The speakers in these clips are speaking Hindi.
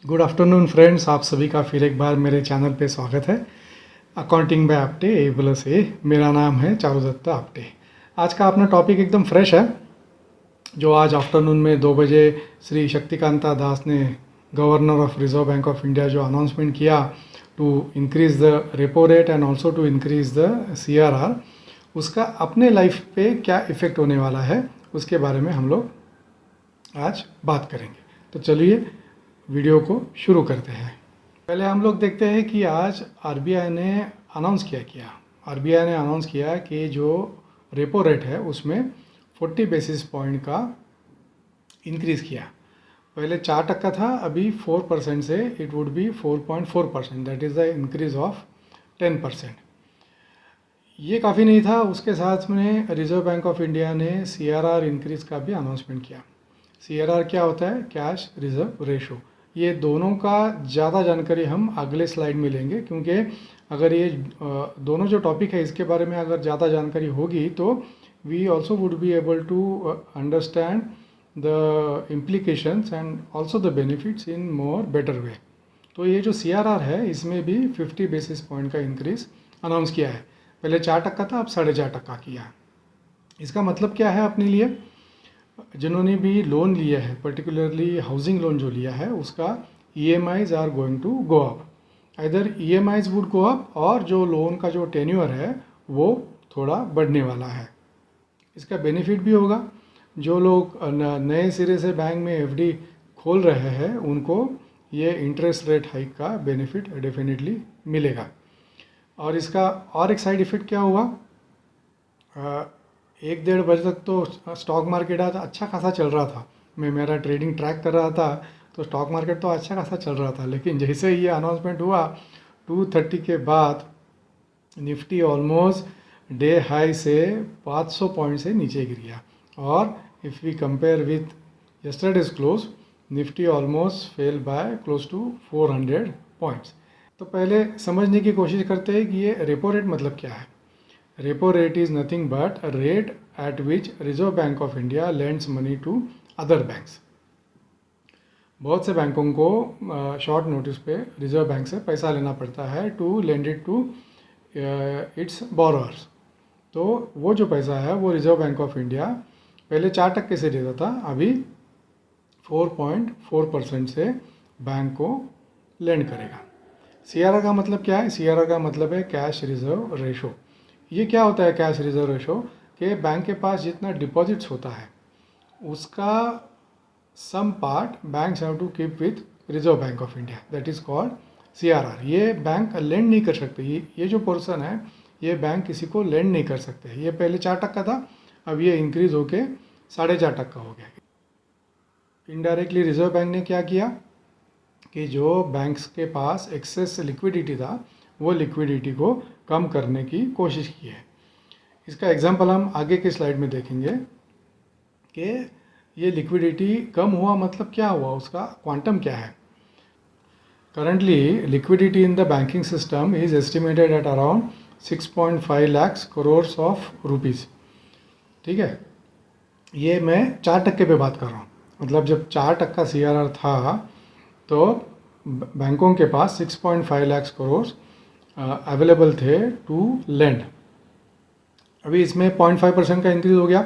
गुड आफ्टरनून फ्रेंड्स, आप सभी का फिर एक बार मेरे चैनल पे स्वागत है। Accounting by Apte A+A। मेरा नाम है चारुदत्ता आपटे। आज का अपना टॉपिक एकदम फ्रेश है, जो आज आफ्टरनून में 2 बजे श्री शक्तिकांता दास ने, governor of Reserve Bank of India, जो अनाउंसमेंट किया to increase the repo rate and also to increase the CRR, उसका अपने लाइफ पे क्या इफ़ेक्ट होने वाला है उसके बारे में हम लोग आज बात करेंगे। तो चलिए वीडियो को शुरू करते हैं। पहले हम लोग देखते हैं कि आज RBI ने अनाउंस किया। RBI ने अनाउंस किया कि जो रेपो रेट है उसमें 40 बेसिस पॉइंट का इंक्रीज़ किया। पहले 4% था, अभी 4% से it would be 4.4%, that is the increase of 10%। ये काफ़ी नहीं था, उसके साथ में रिजर्व बैंक ऑफ इंडिया ने CRR इंक्रीज़ का भी अनाउंसमेंट किया। CRR क्या होता है? Cash reserve ratio. ये दोनों का ज़्यादा जानकारी हम अगले स्लाइड में लेंगे, क्योंकि अगर ये दोनों जो टॉपिक है इसके बारे में अगर ज़्यादा जानकारी होगी तो we also would be able to understand the implications and also the benefits in more better way. तो ये जो CRR है इसमें भी 50 बेसिस पॉइंट का इंक्रीज़ अनाउंस किया है। पहले 4% था, अब 4.5% किया। इसका मतलब क्या है अपने लिए? जिन्होंने भी लोन लिया है, पर्टिकुलरली हाउसिंग लोन जो लिया है, उसका EMIs are going to go up. इधर EMIs वुड गो अप, और जो लोन का जो टेन्योर है वो थोड़ा बढ़ने वाला है। इसका बेनिफिट भी होगा। जो लोग नए सिरे से बैंक में FD खोल रहे हैं उनको ये इंटरेस्ट रेट हाइक का बेनिफिट डेफिनेटली मिलेगा। और इसका और एक साइड इफ़ेक्ट क्या हुआ? 1-1.5 बजे तक तो स्टॉक मार्केट आज अच्छा खासा चल रहा था। मैं मेरा ट्रेडिंग ट्रैक कर रहा था तो स्टॉक मार्केट तो अच्छा खासा चल रहा था, लेकिन जैसे ही ये अनाउंसमेंट हुआ 2:30 के बाद निफ्टी ऑलमोस्ट डे हाई से 500 पॉइंट से नीचे गिर गया। और if we compare with yesterday's close, Nifty almost fell by close to 400 points. तो पहले समझने की कोशिश करते हैं कि ये रेपो रेट मतलब क्या है। Repo rate is nothing but a rate at which Reserve Bank of India lends money to other banks। बहुत से बैंकों को शॉर्ट नोटिस पे रिजर्व बैंक से पैसा लेना पड़ता है to lend it to its borrowers. तो वो जो पैसा है वो रिजर्व बैंक ऑफ इंडिया पहले 4% से देता था, अभी 4.4% से बैंक को लेंड करेगा। CRR का मतलब क्या है? CRR का मतलब है कैश रिजर्व रेशो। ये क्या होता है कैश रिजर्व रेशो? कि बैंक के पास जितना डिपॉजिट्स होता है उसका some part banks have to keep with Reserve Bank of India, that is called CRR। ये बैंक लेंड नहीं कर सकते। ये जो पोर्सन है ये बैंक किसी को लेंड नहीं कर सकते। ये पहले 4% था, अब ये इंक्रीज होके 4.5% हो गया। इनडायरेक्टली रिजर्व बैंक ने क्या किया कि जो बैंक्स के पास एक्सेस लिक्विडिटी था वो लिक्विडिटी को कम करने की कोशिश की है। इसका एग्जांपल हम आगे के स्लाइड में देखेंगे कि ये लिक्विडिटी कम हुआ मतलब क्या हुआ, उसका क्वांटम क्या है। Currently liquidity in the banking system is estimated at around 6.5 lakh crore of rupees. ठीक है, ये मैं 4% पे बात कर रहा हूँ। मतलब जब 4% CRR था तो बैंकों के पास 6.5 लाख करोड़ अवेलेबल थे टू लेंड। अभी इसमें 0.5% का इंक्रीज हो गया,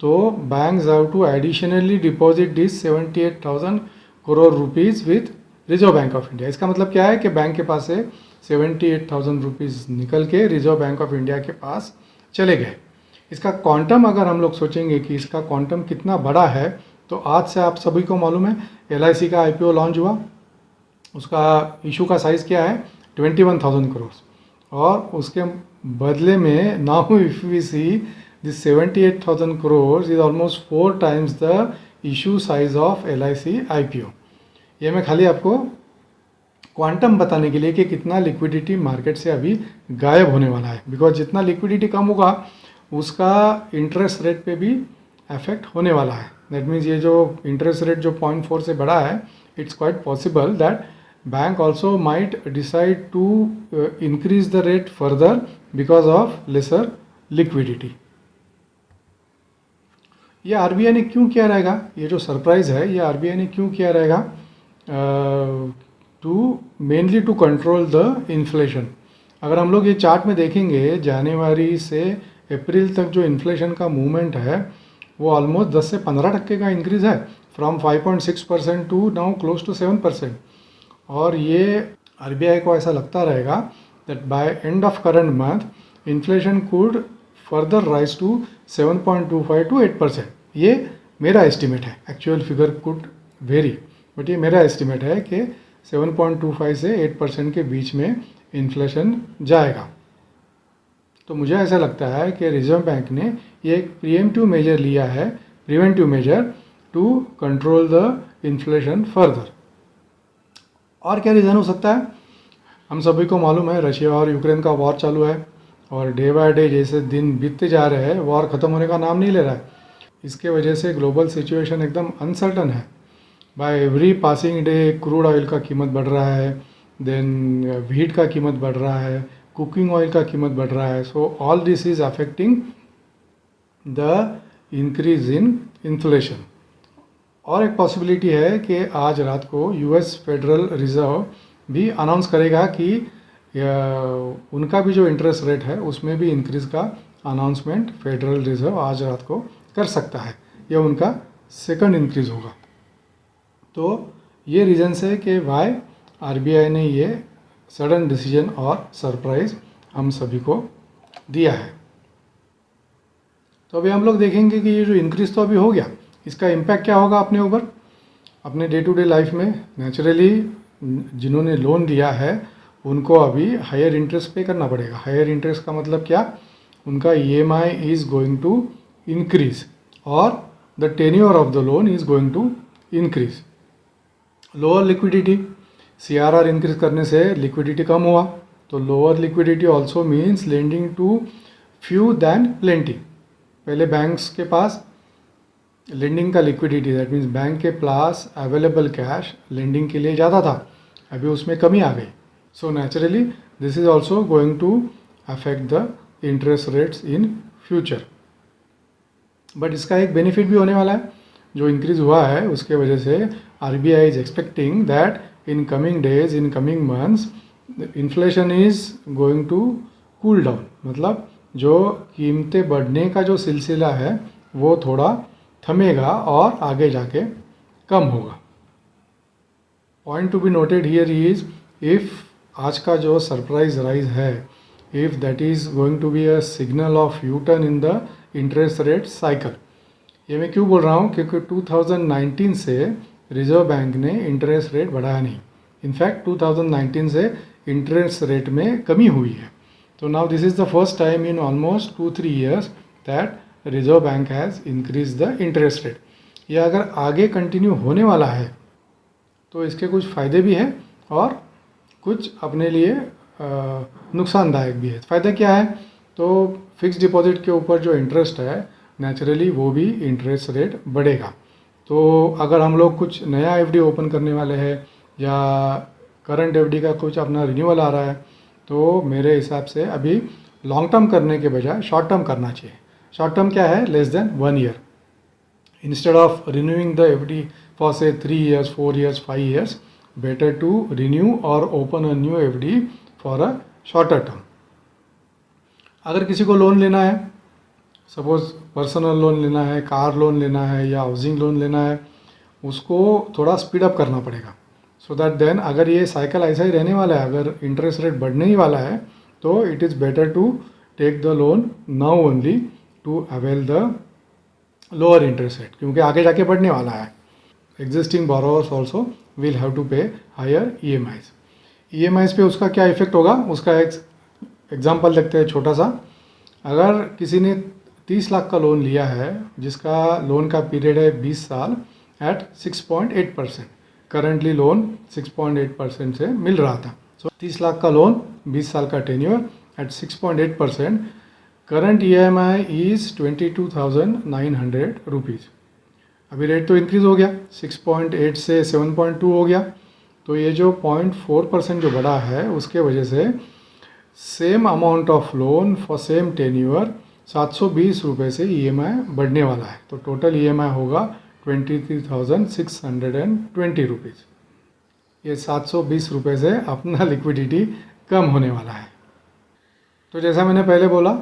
तो banks have to additionally deposit this 78,000 crore rupees with Reserve Bank of India. इसका मतलब क्या है कि बैंक के पास से 78,000 रुपीज़ निकल के रिजर्व बैंक ऑफ इंडिया के पास चले गए। इसका क्वांटम अगर हम लोग सोचेंगे कि इसका क्वांटम कितना बड़ा है, तो आज से आप सभी को मालूम है LIC का IPO लॉन्च हुआ, उसका इशू का साइज़ क्या है? 21,000 करोड़। और उसके बदले में now if we see this 78,000 crore is almost 4 times the issue size of LIC IPO। ये मैं खाली आपको क्वांटम बताने के लिए कि कितना लिक्विडिटी मार्केट से अभी गायब होने वाला है, बिकॉज जितना लिक्विडिटी कम होगा उसका इंटरेस्ट रेट पे भी इफेक्ट होने वाला है। दैट मीन्स ये जो इंटरेस्ट रेट जो 0.4 से बढ़ा है, it's quite possible that bank also might decide to increase the rate further because of lesser liquidity। ये RBI ने क्यों किया रहेगा? ये जो सरप्राइज है ये RBI ने क्यों किया रहेगा? To mainly to control the inflation. अगर हम लोग ये चार्ट में देखेंगे जनवरी से अप्रैल तक जो इन्फ्लेशन का मूवमेंट है वो ऑलमोस्ट 10 से 15% का इंक्रीज़ है, from 5.6% to now close to 7%। और ये आरबीआई को ऐसा लगता रहेगा that by end of current month inflation could further rise to 7.25 to 8%। ये मेरा एस्टिमेट है, actual figure could vary, but ये मेरा एस्टिमेट है कि 7.25 से 8% के बीच में इन्फ्लेशन जाएगा। तो मुझे ऐसा लगता है कि रिजर्व बैंक ने ये एक प्रीएम्प्टिव मेजर लिया है, preventive measure to control the inflation further. और क्या रीज़न हो सकता है? हम सभी को मालूम है रशिया और यूक्रेन का वॉर चालू है, और डे बाय डे जैसे दिन बीतते जा रहे हैं वॉर ख़त्म होने का नाम नहीं ले रहा है। इसके वजह से ग्लोबल सिचुएशन एकदम अनसर्टन है। By every passing day crude oil का कीमत बढ़ रहा है, देन व्हीट का कीमत बढ़ रहा है, कुकिंग ऑयल का कीमत बढ़ रहा है। So all this is affecting the increase in inflation. और एक पॉसिबिलिटी है कि आज रात को यूएस फेडरल रिजर्व भी अनाउंस करेगा कि उनका भी जो इंटरेस्ट रेट है उसमें भी इंक्रीज़ का अनाउंसमेंट फेडरल रिजर्व आज रात को कर सकता है। यह उनका सेकंड इंक्रीज़ होगा। तो ये रीज़न है कि वाई आरबीआई ने ये सडन डिसीजन और सरप्राइज़ हम सभी को दिया है। तो अभी हम लोग देखेंगे कि ये जो इंक्रीज़ तो अभी हो गया, इसका इम्पैक्ट क्या होगा अपने ऊपर, अपने डे टू डे लाइफ में। नेचुरली जिन्होंने लोन लिया है उनको अभी हायर इंटरेस्ट पे करना पड़ेगा। हायर इंटरेस्ट का मतलब क्या? उनका EMI is going to increase और the tenure of the loan is going to increase. Lower liquidity, CRR increase करने से लिक्विडिटी कम हुआ, तो lower liquidity also means lending to few than plenty. पहले बैंक्स के पास लेंडिंग का लिक्विडिटी, दैट मीन्स बैंक के पास अवेलेबल कैश लेंडिंग के लिए ज़्यादा था, अभी उसमें कमी आ गई। So naturally this is also going to affect the interest rates in future. But इसका एक बेनिफिट भी होने वाला है, जो इंक्रीज़ हुआ है उसके वजह से RBI is expecting that in coming days, in coming months inflation is going to cool down. मतलब जो कीमतें बढ़ने का जो सिलसिला है वो थोड़ा थमेगा और आगे जाके कम होगा। Point to be noted here is, if आज का जो सरप्राइज राइज है, if that is going to be a signal of U turn in the interest rate cycle. ये मैं क्यों बोल रहा हूँ? क्योंकि 2019 से रिजर्व बैंक ने इंटरेस्ट रेट बढ़ाया नहीं। इनफैक्ट 2019 से इंटरेस्ट रेट में कमी हुई है। तो now this is the first time in almost 2-3 years that reserve bank has increase the interest rate. ये अगर आगे कंटिन्यू होने वाला है तो इसके कुछ फ़ायदे भी हैं और कुछ अपने लिए नुकसानदायक भी है। फ़ायदा क्या है? तो फिक्स डिपॉजिट के ऊपर जो इंटरेस्ट है नेचुरली वो भी इंटरेस्ट रेट बढ़ेगा। तो अगर हम लोग कुछ नया एफडी ओपन करने वाले हैं या करंट एफडी का कुछ अपना रिन्यूअल आ रहा है, तो मेरे हिसाब से अभी लॉन्ग टर्म करने के बजाय शॉर्ट टर्म करना चाहिए। शॉर्ट टर्म क्या है? Less than 1 year। Instead of renewing the FD for say 3 years, 4 years, 5 years, better to renew और open a new FD for a shorter term. अगर किसी को लोन लेना है, सपोज पर्सनल लोन लेना है, कार लोन लेना है या हाउसिंग लोन लेना है, उसको थोड़ा स्पीड अप करना पड़ेगा। सो दैट देन अगर ये साइकिल ऐसा ही रहने वाला है, अगर इंटरेस्ट रेट बढ़ने ही वाला है, तो it is better to take the loan now only to avail the lower interest rate, क्योंकि आगे जाके बढ़ने वाला है। Existing borrowers also will have to pay higher EMIs पे उसका क्या इफेक्ट होगा उसका एक एग्जाम्पल देखते हैं छोटा सा। अगर किसी ने 30 लाख का लोन लिया है जिसका लोन का पीरियड है 20 साल एट 6.8%, करंटली लोन 6.8% से मिल रहा था। सो 30 लाख का लोन 20 साल का tenure at 6.8%, current EMI is 22,900 rupees. अभी रेट तो इंक्रीज़ हो गया, 6.8 से 7.2 हो गया, तो ये जो 0.4% जो बढ़ा है उसके वजह से same amount of loan for same tenure 720 रुपये से EMI बढ़ने वाला है। तो टोटल EMI होगा 23,620 रुपीज़। ये 720 रुपये से अपना लिक्विडिटी कम होने वाला है। तो जैसा मैंने पहले बोला,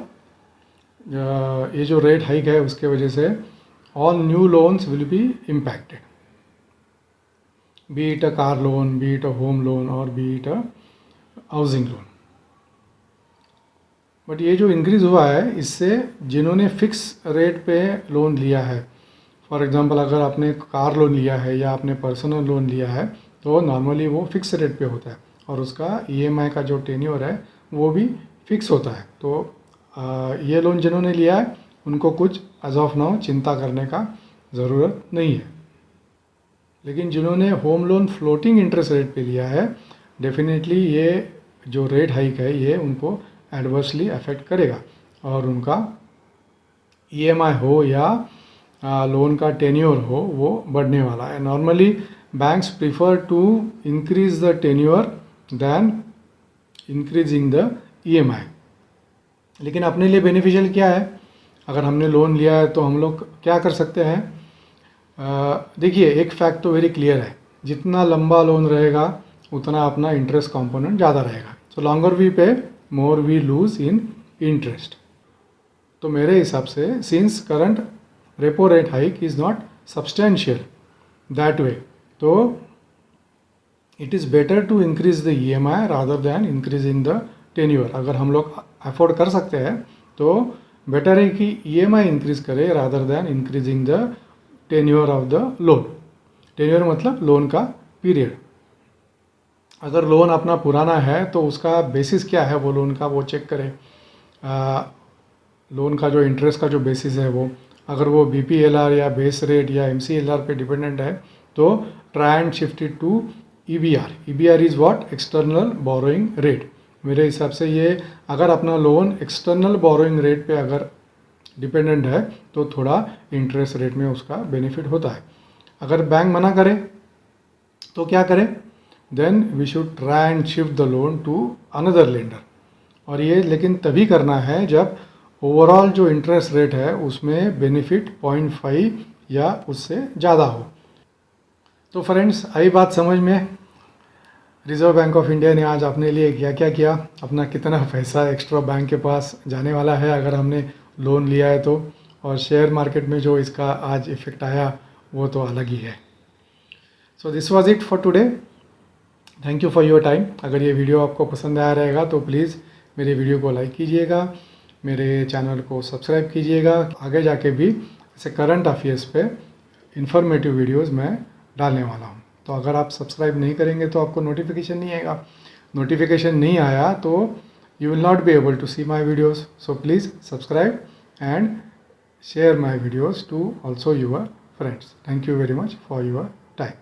ये जो रेट हाइक है उसके वजह से all new loans will be impacted, be it a car loan, be it a home loan और be it a housing loan. But ये जो इंक्रीज़ हुआ है इससे जिन्होंने फिक्स रेट पे लोन लिया है, फॉर एग्जांपल अगर आपने कार लोन लिया है या आपने पर्सनल लोन लिया है तो नॉर्मली वो फिक्स रेट पे होता है और उसका ईएमआई का जो टेन्योर है वो भी फिक्स होता है। तो ये लोन जिन्होंने लिया है उनको कुछ एज ऑफ नाउ चिंता करने का ज़रूरत नहीं है। लेकिन जिन्होंने home loan floating interest rate पे लिया है, डेफिनेटली ये जो रेट हाइक है ये उनको एडवर्सली अफेक्ट करेगा और उनका ईएमआई हो या लोन का टेन्योर हो वो बढ़ने वाला है। Normally banks prefer to increase the tenure than increasing the EMI. लेकिन अपने लिए बेनिफिशियल क्या है, अगर हमने लोन लिया है तो हम लोग क्या कर सकते हैं। देखिए एक फैक्ट तो वेरी क्लियर है, जितना लंबा लोन रहेगा उतना अपना इंटरेस्ट कंपोनेंट ज़्यादा रहेगा। सो longer we pay more we lose in interest. तो मेरे हिसाब से since current repo rate hike is not substantial that way, तो it is better to increase the EMI rather than increasing the tenure. अगर हम लोग अफोर्ड कर सकते हैं तो बेटर है कि ईएमआई इंक्रीज करे rather than increasing the tenure of the loan. Tenure मतलब लोन का पीरियड। अगर लोन अपना पुराना है तो उसका बेसिस क्या है वो लोन का वो चेक करें। लोन का जो इंटरेस्ट का जो बेसिस है वो, अगर वो बीपीएलआर या बेस रेट या एमसीएलआर पे डिपेंडेंट है तो try and shift it to EBR. EBR is what, external borrowing rate. मेरे हिसाब से ये अगर अपना लोन एक्सटर्नल बोरोइंग रेट पे अगर डिपेंडेंट है तो थोड़ा इंटरेस्ट रेट में उसका बेनिफिट होता है। अगर बैंक मना करे तो क्या करें, then we should try and shift the loan to another lender. और ये लेकिन तभी करना है जब ओवरऑल जो इंटरेस्ट रेट है उसमें बेनिफिट 0.5 या उससे ज़्यादा हो। तो फ्रेंड्स आई बात समझ में, रिजर्व बैंक ऑफ इंडिया ने आज अपने लिए क्या क्या किया, अपना कितना पैसा एक्स्ट्रा बैंक के पास जाने वाला है अगर हमने लोन लिया है तो, और शेयर मार्केट में जो इसका आज इफ़ेक्ट आया वो तो अलग ही है। So this was it for today. Thank you for your time. अगर ये वीडियो आपको पसंद आया रहेगा तो प्लीज़ मेरे वीडियो को लाइक कीजिएगा, मेरे चैनल को सब्सक्राइब कीजिएगा। आगे जाके भी ऐसे करंट अफेयर्स पे इंफॉर्मेटिव वीडियोस मैं डालने वाला हूँ। तो अगर आप सब्सक्राइब नहीं करेंगे तो आपको नोटिफिकेशन नहीं आएगा। नोटिफिकेशन नहीं आया तो you will not be able to see my videos. So please subscribe and share my videos to also your friends. Thank you very much for your time.